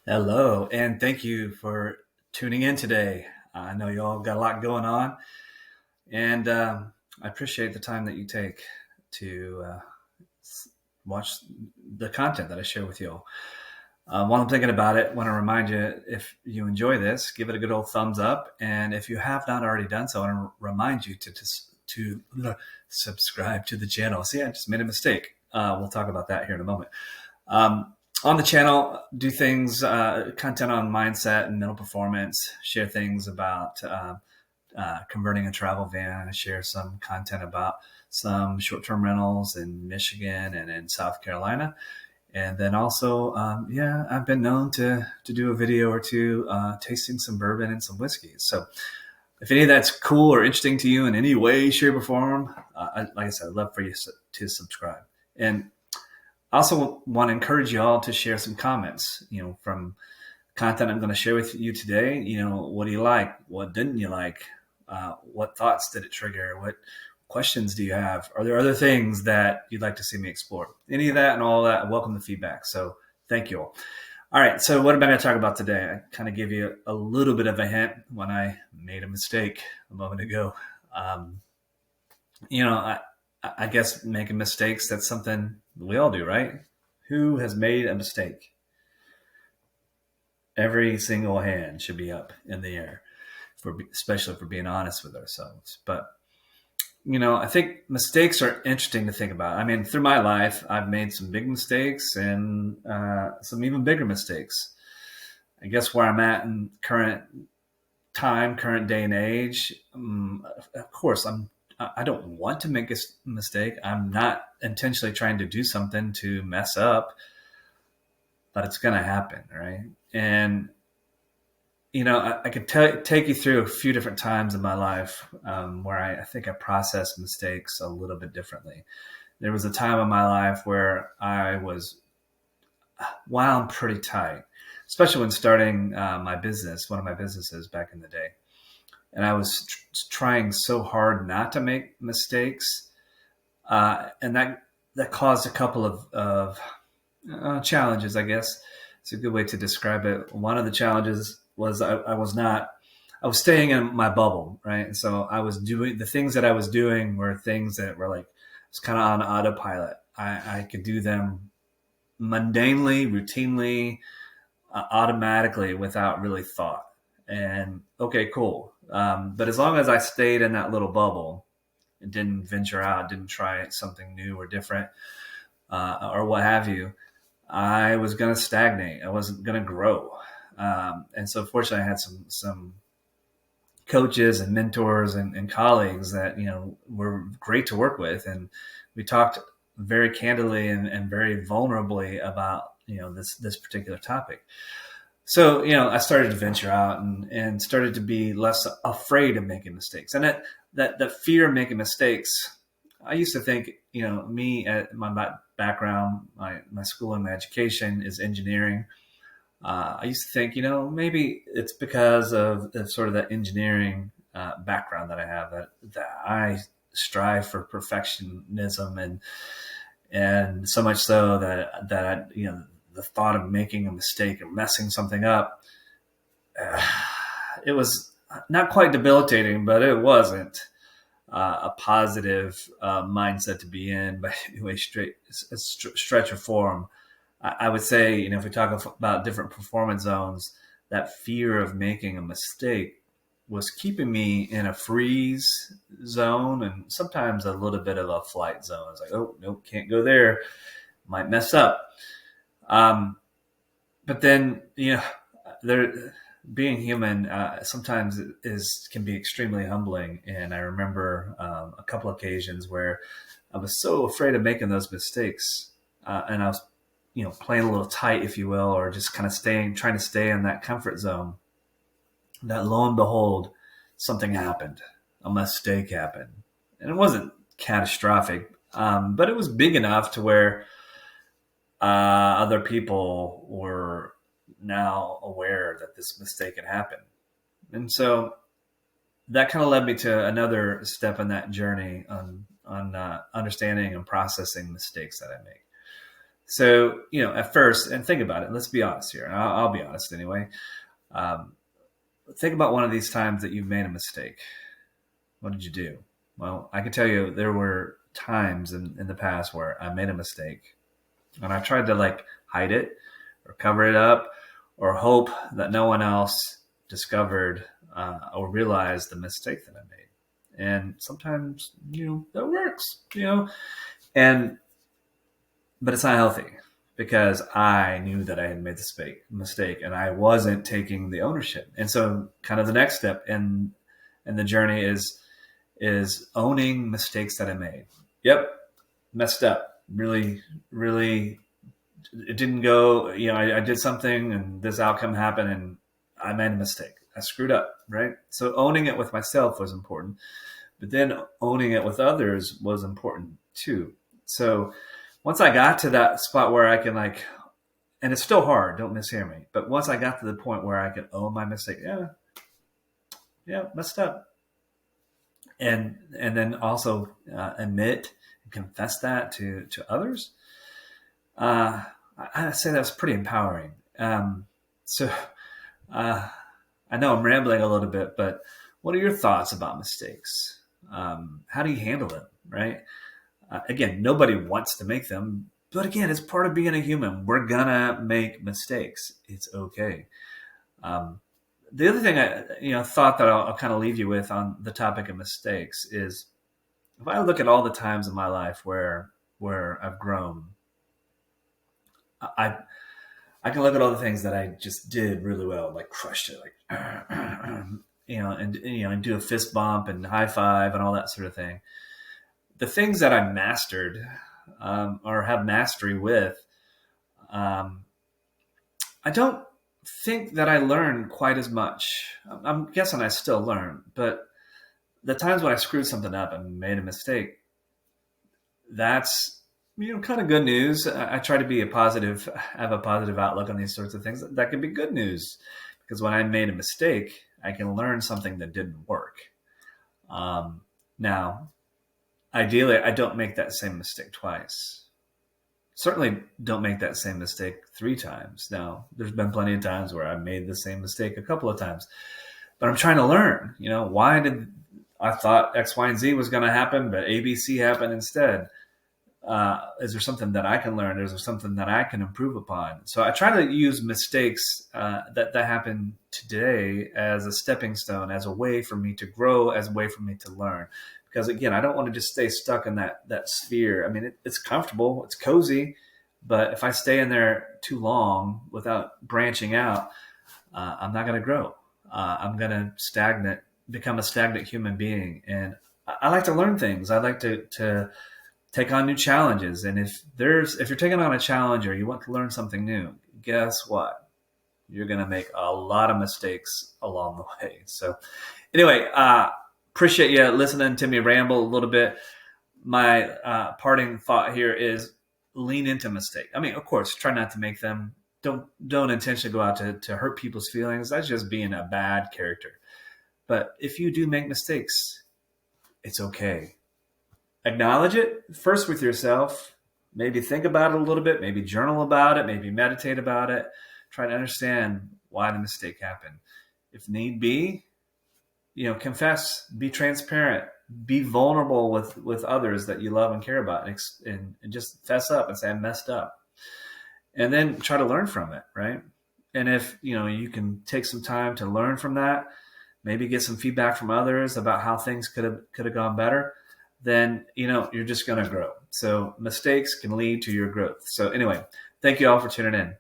Hello, and thank you for tuning in today. I know you all got a lot going on, and I appreciate the time that you take to watch the content that I share with you all. While I'm thinking about it, I want to remind you, if you enjoy this, give it a good old thumbs up, and if you have not already done so, I want to remind you to subscribe to the channel. See, I just made a mistake. We'll talk about that here in a moment. On the channel, do things, content on mindset and mental performance, share things about converting a travel van, share some content about some short-term rentals in Michigan and in South Carolina. And then also, I've been known to do a video or two tasting some bourbon and some whiskeys. So if any of that's cool or interesting to you in any way, shape, or form, like I said, I'd love for you to subscribe. And I also want to encourage you all to share some comments, from content I'm going to share with you today. What do you like? What didn't you like? What thoughts did it trigger? What questions do you have? Are there other things that you'd like to see me explore? Any of that and all that, I welcome the feedback. So thank you all. All right. So what am I going to talk about today? I kind of gave you a little bit of a hint when I made a mistake a moment ago. Um, you know, I, I guess making mistakes, that's something we all do, right? Who has made a mistake? Every single hand should be up in the air, especially for being honest with ourselves. But I think mistakes are interesting to think about. I mean, through my life, I've made some big mistakes and some even bigger mistakes. I guess where I'm at in current day and age, of course, I don't want to make a mistake. I'm not intentionally trying to do something to mess up, but it's going to happen, right? And I could take you through a few different times in my life where I think I processed mistakes a little bit differently. There was a time in my life where I was wound pretty tight, especially when starting my business, one of my businesses back in the day. And I was trying so hard not to make mistakes, and that caused a couple of challenges, I guess. It's a good way to describe it. One of the challenges was I was staying in my bubble, right? And so I was doing the things that I was doing were things that were like, it's kind of on autopilot. I could do them mundanely, routinely, automatically without really thought. And okay, cool. But as long as I stayed in that little bubble and didn't venture out, didn't try something new or different, or what have you, I was going to stagnate. I wasn't going to grow. And so fortunately I had some coaches and mentors and colleagues that, were great to work with. And we talked very candidly and very vulnerably about, this particular topic. So, I started to venture out and started to be less afraid of making mistakes. And that fear of making mistakes, I used to think, me at my background, my school and my education is engineering. I used to think, maybe it's because of sort of that engineering background that I have, that I strive for perfectionism, and so much so that I, the thought of making a mistake or messing something up, it was not quite debilitating, but it wasn't a positive mindset to be in by any way, stretch or form. I would say, if we talk about different performance zones, that fear of making a mistake was keeping me in a freeze zone and sometimes a little bit of a flight zone. It's like, oh, nope, can't go there, might mess up. But then, there, being human sometimes can be extremely humbling. And I remember a couple occasions where I was so afraid of making those mistakes, and I was, playing a little tight, if you will, or just kind of trying to stay in that comfort zone. That lo and behold, something happened, a mistake happened, and it wasn't catastrophic, but it was big enough to where other people were now aware that this mistake had happened. And so that kind of led me to another step in that journey on understanding and processing mistakes that I make. So, at first, and think about it, let's be honest here. And I'll be honest anyway. Um, think about one of these times that you've made a mistake. What did you do? Well, I can tell you there were times in the past where I made a mistake and I tried to like hide it or cover it up or hope that no one else discovered or realized the mistake that I made. And sometimes, that works, and but it's not healthy because I knew that I had made the mistake and I wasn't taking the ownership. And so kind of the next step in the journey is owning mistakes that I made. Yep. Messed up. Really, really, it didn't go, I did something and this outcome happened and I made a mistake. I screwed up, right? So owning it with myself was important, but then owning it with others was important too. So once I got to that spot where I can and it's still hard, don't mishear me, but once I got to the point where I could own my mistake, yeah, messed up. And then also admit and confess that to others. I say that's pretty empowering. So I know I'm rambling a little bit, but what are your thoughts about mistakes? How do you handle them, right? Again, nobody wants to make them, but again, it's part of being a human. We're gonna make mistakes. It's okay. The other thing I thought that I'll kind of leave you with on the topic of mistakes is if I look at all the times in my life where I've grown, I can look at all the things that I just did really well, like crushed it, like and do a fist bump and high five and all that sort of thing. The things that I mastered or have mastery with, I don't think that I learned quite as much. I'm guessing I still learn, but the times when I screwed something up and made a mistake, that's kind of good news. I try to be have a positive outlook on these sorts of things. That can be good news because when I made a mistake, I can learn something that didn't work. Now, ideally, I don't make that same mistake twice. Certainly don't make that same mistake 3 times. Now, there's been plenty of times where I made the same mistake a couple of times, but I'm trying to learn, why did I thought X, Y, and Z was going to happen, but A, B, C happened instead. Is there something that I can learn? Is there something that I can improve upon? So I try to use mistakes that happen today as a stepping stone, as a way for me to grow, as a way for me to learn. Because again, I don't want to just stay stuck in that sphere. I mean, it's comfortable, it's cozy, but if I stay in there too long without branching out, I'm not going to grow. I'm going to become a stagnant human being. And I like to learn things. I like to take on new challenges. And if you're taking on a challenge or you want to learn something new, guess what? You're going to make a lot of mistakes along the way. So anyway, appreciate you listening to me ramble a little bit. My parting thought here is lean into mistake. I mean, of course, try not to make them. Don't intentionally go out to hurt people's feelings. That's just being a bad character. But if you do make mistakes, it's okay. Acknowledge it first with yourself. Maybe think about it a little bit. Maybe journal about it. Maybe meditate about it. Try to understand why the mistake happened. If need be, confess, be transparent, be vulnerable with others that you love and care about, and just fess up and say, I messed up. And then try to learn from it, right? And if, you can take some time to learn from that, maybe get some feedback from others about how things could have gone better, then, you're just going to grow. So mistakes can lead to your growth. So anyway, thank you all for tuning in.